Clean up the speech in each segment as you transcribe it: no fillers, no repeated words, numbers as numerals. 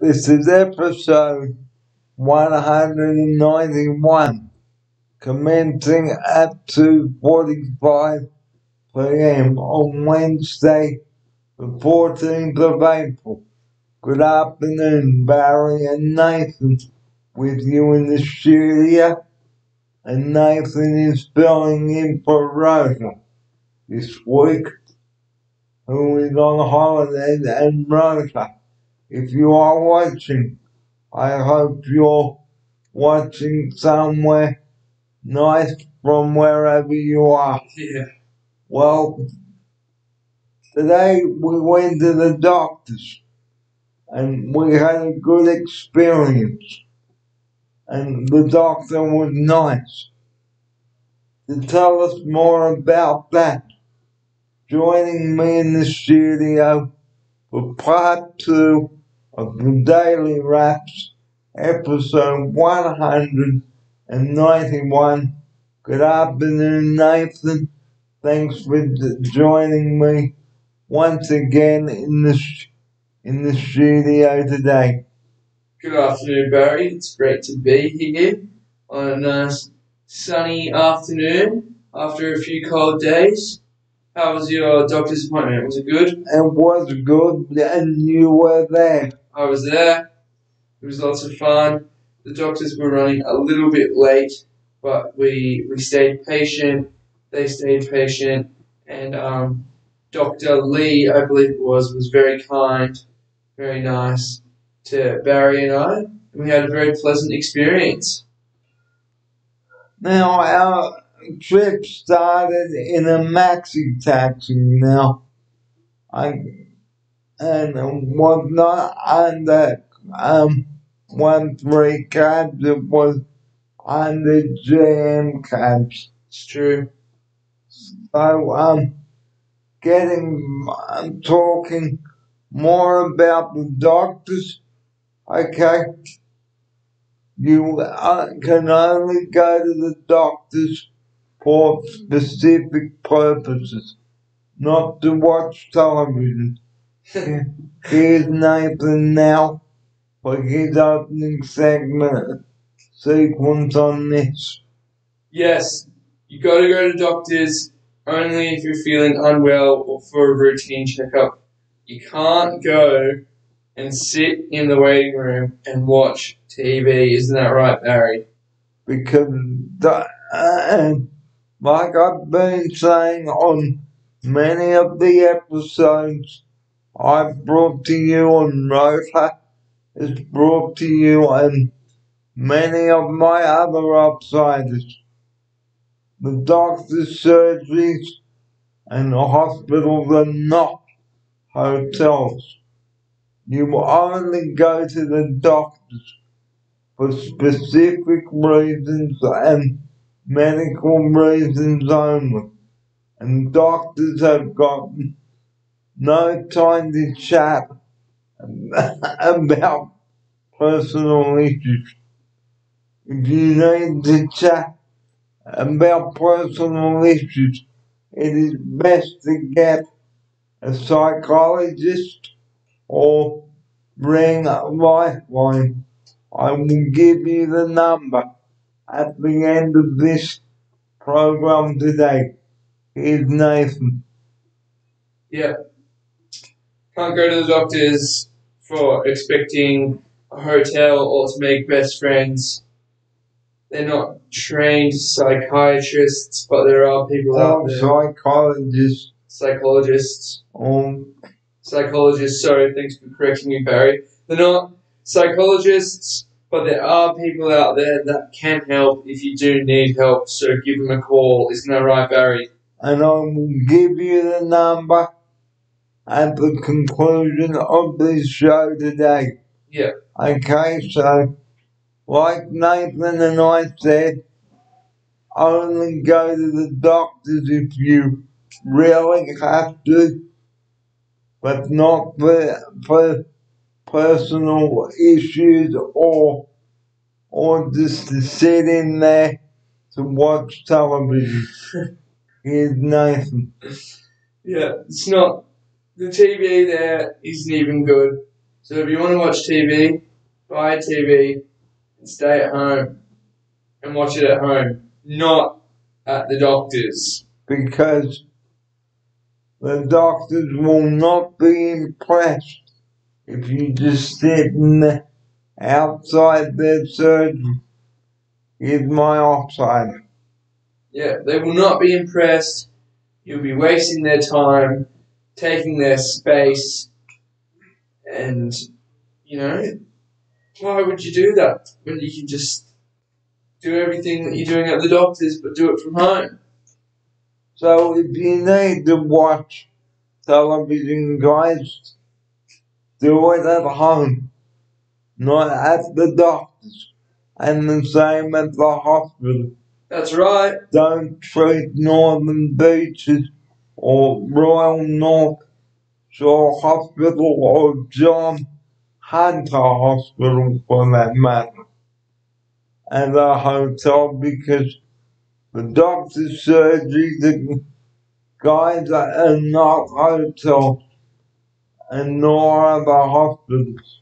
This is episode 191, commencing at 2:45 p.m. on Wednesday, the 14th of April. Good afternoon, Barry and Nathan with you in the studio, and Nathan is filling in for Rosa this week, who is on holiday, and Rosa, if you are watching, I hope you're watching somewhere nice from wherever you are. Yeah. Well, today we went to the doctors and we had a good experience. And the doctor was nice. To tell us more about that, joining me in the studio for part 2 of the Daily Raps, episode 191. Good afternoon, Nathan. Thanks for joining me once again in the studio today. Good afternoon, Barry. It's great to be here on a nice sunny afternoon after a few cold days. How was your doctor's appointment? Was it good? It was good, and you were there. I was there. It was lots of fun. The doctors were running a little bit late, but we stayed patient. They stayed patient, and Dr. Lee, I believe it was very kind, very nice to Barry and I. We had a very pleasant experience. Now, our trip started in a maxi taxi now. And was not under 1-3 cabs, it was under GM cabs. It's true. So, talking more about the doctors, okay? You can only go to the doctors for specific purposes, not to watch television. Here's Nathan now for his opening sequence on this. Yes, you got to go to doctors only if you're feeling unwell or for a routine checkup. You can't go and sit in the waiting room and watch TV. Isn't that right, Barry? Because, like I've been saying on many of the episodes I've brought to you, and Rosa is brought to you, and many of my other outsiders, the doctor's surgeries and the hospitals are not hotels. You only go to the doctors for specific reasons and medical reasons only. And doctors have got no time to chat about personal issues. If you need to chat about personal issues, it is best to get a psychologist or ring a lifeline. I will give you the number at the end of this program today. Here's Nathan. Yeah. Can't go to the doctors for expecting a hotel or to make best friends. They're not trained psychiatrists, but there are people out there. Psychologists. Psychologists. Psychologists, sorry, thanks for correcting me, Barry. They're not psychologists, but there are people out there that can help if you do need help, so give them a call. Isn't that right, Barry? And I will give you the number at the conclusion of this show today. Yeah. Okay, so like Nathan and I said, only go to the doctors if you really have to, but not for personal issues or just to sit in there to watch television. Here's Nathan. Yeah, it's not. The TV there isn't even good. So if you want to watch TV, buy a TV and stay at home and watch it at home, not at the doctor's. Because the doctors will not be impressed if you just sit in the outside their surgery. Here's my offside. Yeah, they will not be impressed. You'll be wasting their time, taking their space, and, why would you do that when you can just do everything that you're doing at the doctor's but do it from home? So if you need to watch television, guys, do it at home, not at the doctor's. And the same at the hospital. That's right. Don't treat Northern Beaches or Royal North Shore Hospital or John Hunter Hospital for that matter as a hotel, because the doctor's surgeries and guys are not hotels and nor are the hospitals.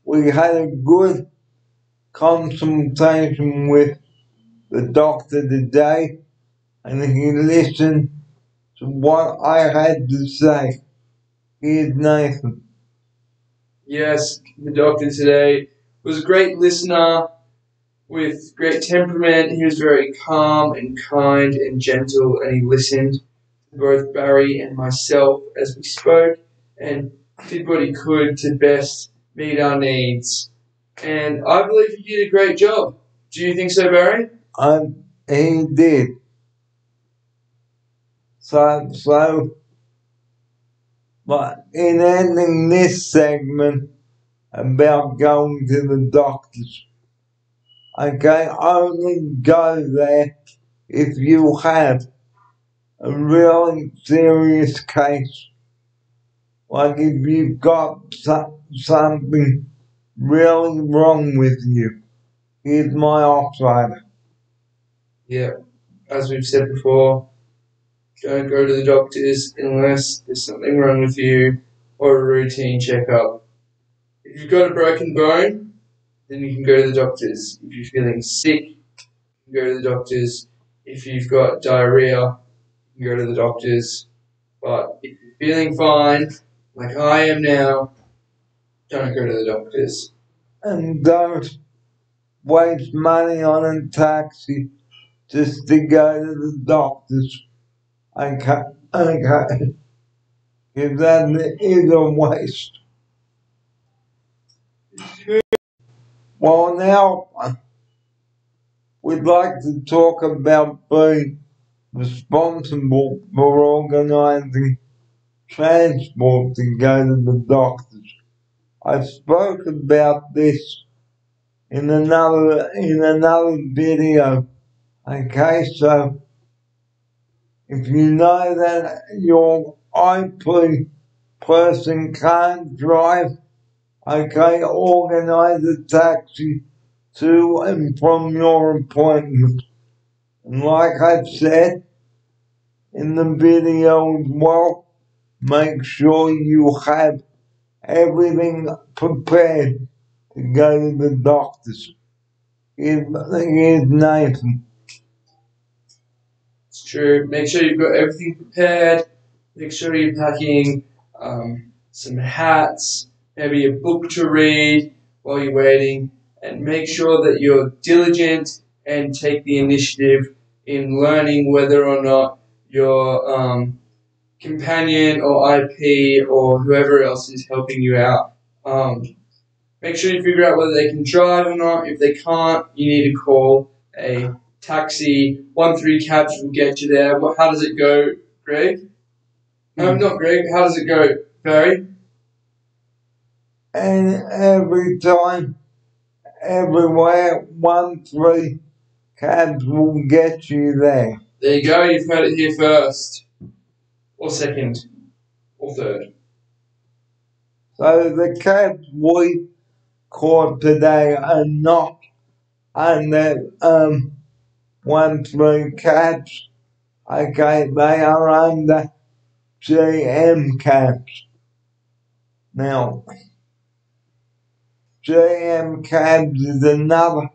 We had a good consultation with the doctor today, and he listened to what I had to say. Here's Nathan. Yes, the doctor today was a great listener with great temperament. He was very calm and kind and gentle, and he listened to both Barry and myself as we spoke and did what he could to best meet our needs. And I believe he did a great job. Do you think so, Barry? He did. But in ending this segment about going to the doctors, okay, only go there if you have a really serious case. Like if you've got something really wrong with you. Here's my offside. Yeah, as we've said before, don't go to the doctors unless there's something wrong with you or a routine checkup. If you've got a broken bone, then you can go to the doctors. If you're feeling sick, you can go to the doctors. If you've got diarrhea, you can go to the doctors. But if you're feeling fine, like I am now, don't go to the doctors. And don't waste money on a taxi just to go to the doctors. Okay. Because that is a waste. Well, now we'd like to talk about being responsible for organising transport to go to the doctors. I spoke about this in another video. Okay, so if you know that your IP person can't drive, okay, organise a taxi to and from your appointment. And like I've said in the video as well, make sure you have everything prepared to go to the doctors. Here's Nathan. It's true. Make sure you've got everything prepared. Make sure you're packing some hats, maybe a book to read while you're waiting, and make sure that you're diligent and take the initiative in learning whether or not your companion or IP or whoever else is helping you out. Make sure you figure out whether they can drive or not. If they can't, you need to call a taxi. 1-3 cabs will get you there. How does it go, Greg? Not Greg. How does it go, Barry? And every time, everywhere, 1-3 cabs will get you there. There you go. You've heard it here first, or second, or third. So the cabs we caught today are not under 13 cats. Okay, they are under GM Cabs. Now, GM Cabs is another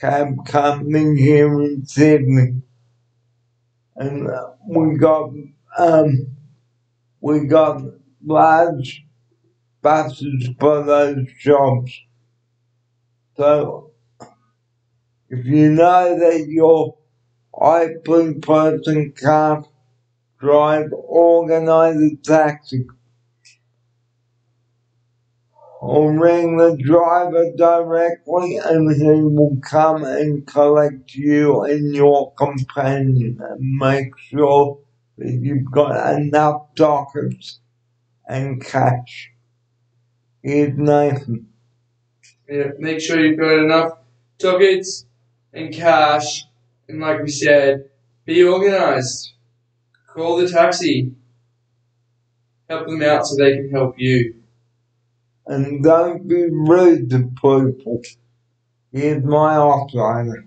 cab company here in Sydney, and we got large buses for those jobs. So if you know that your IP person can't drive, organise a taxi or ring the driver directly and he will come and collect you and your companion and make sure that you've got enough dockets and cash. Here's Nathan. Yeah, make sure you've got enough tickets and cash, and like we said, be organised. Call the taxi. Help them out so they can help you. And don't be rude to people. Here's my operator.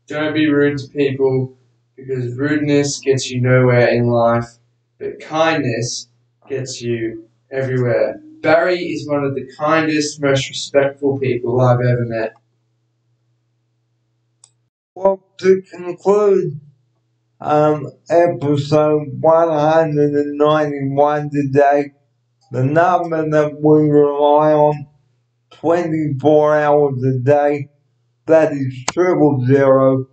Don't be rude to people, because rudeness gets you nowhere in life, but kindness gets you everywhere. Barry is one of the kindest, most respectful people I've ever met. Well, to conclude episode 191 today, the number that we rely on 24 hours a day, that is 000.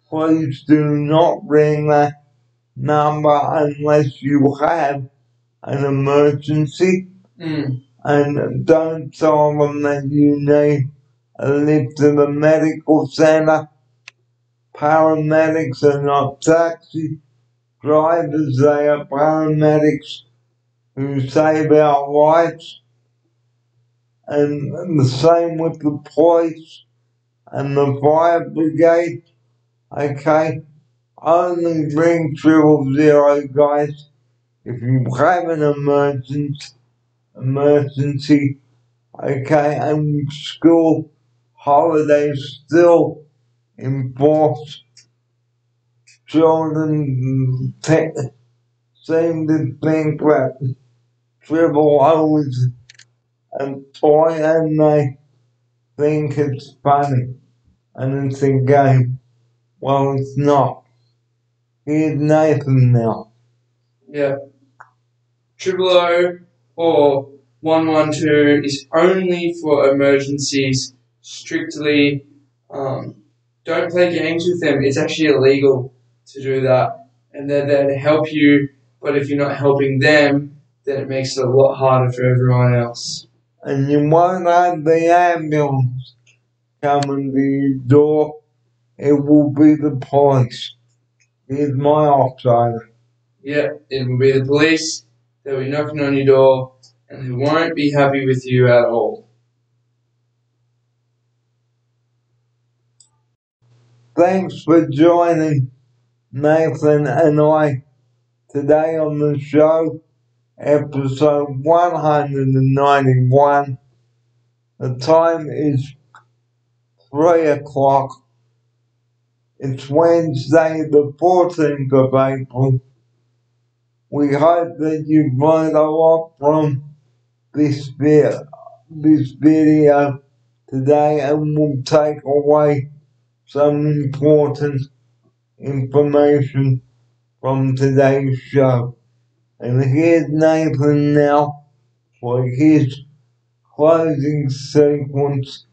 Please do not ring that number unless you have an emergency. And don't tell them that you need a lift to the medical centre. Paramedics are not taxi drivers, they are paramedics who save our lives. And the same with the police and the fire brigade. Okay, only ring 000, guys, if you have an emergency. Okay, and school holidays still enforced. Children seem to think that O is a toy and they think it's funny and it's a game. Well, it's not. Here's Nathan now. Yeah. 000 or 112 is only for emergencies, strictly. Don't play games with them. It's actually illegal to do that. And they're there to help you, but if you're not helping them, then it makes it a lot harder for everyone else. And you won't have the ambulance coming to your door. It will be the police. Here's my outsider. Yeah, it will be the police. They'll be knocking on your door, and they won't be happy with you at all. Thanks for joining Nathan and I today on the show, episode 191. The time is 3 o'clock. It's Wednesday, the 14th of April. We hope that you've learned a lot from this video today and will take away some important information from today's show. And here's Nathan now for his closing sequence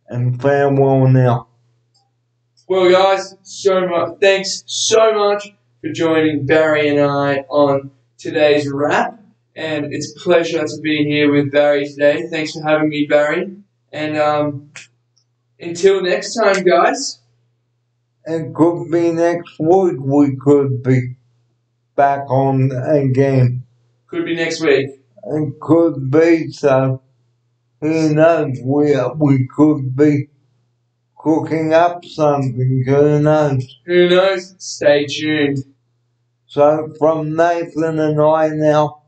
and farewell now. Well, guys, thanks so much for joining Barry and I on today's wrap. And it's a pleasure to be here with Barry today. Thanks for having me, Barry. And until next time, guys. It could be next week we could be back on again. Could be next week. It could be, so who knows, we could be cooking up something, who knows. Who knows? Stay tuned. So from Nathan and I now,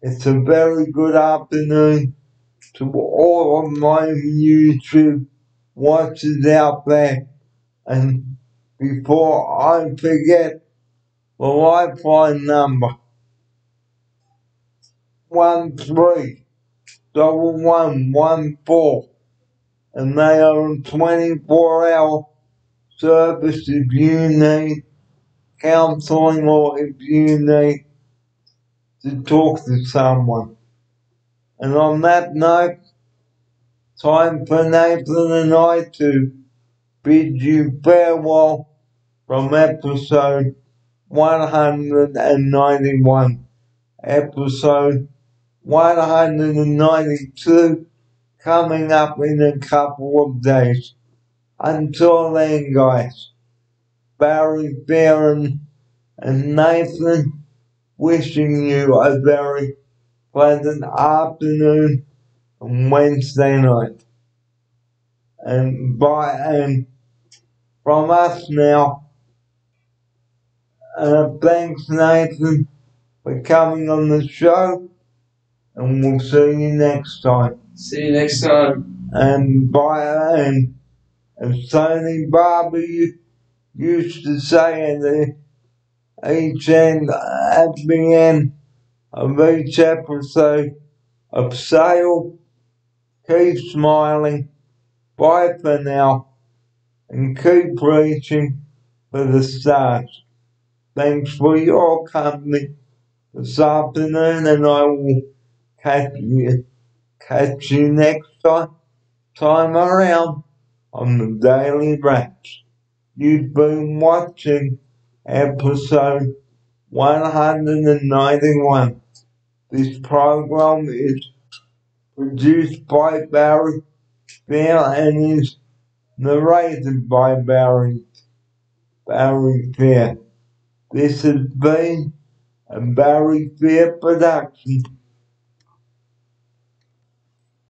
it's a very good afternoon to all of my YouTube watchers out there, and before I forget the lifeline number 131114, and they are a 24-hour service if you need counselling or if you need to talk to someone. And on that note, time for Nathan and I to bid you farewell from episode 191. Episode 192 coming up in a couple of days. Until then, guys, Barry, Farron, and Nathan wishing you a very pleasant afternoon on Wednesday night. And from us now, thanks Nathan for coming on the show, and we'll see you next time. See you next time. And as Tony Barber used to say at the end of each episode of Sale, keep smiling, bye for now, and keep reaching for the stars. Thanks for your company this afternoon, and I will catch you next time around on the Daily Wraps. You've been watching episode 191. This program is produced by Barry Fair and is narrated by Barry Fair. This has been a Barry Fair production.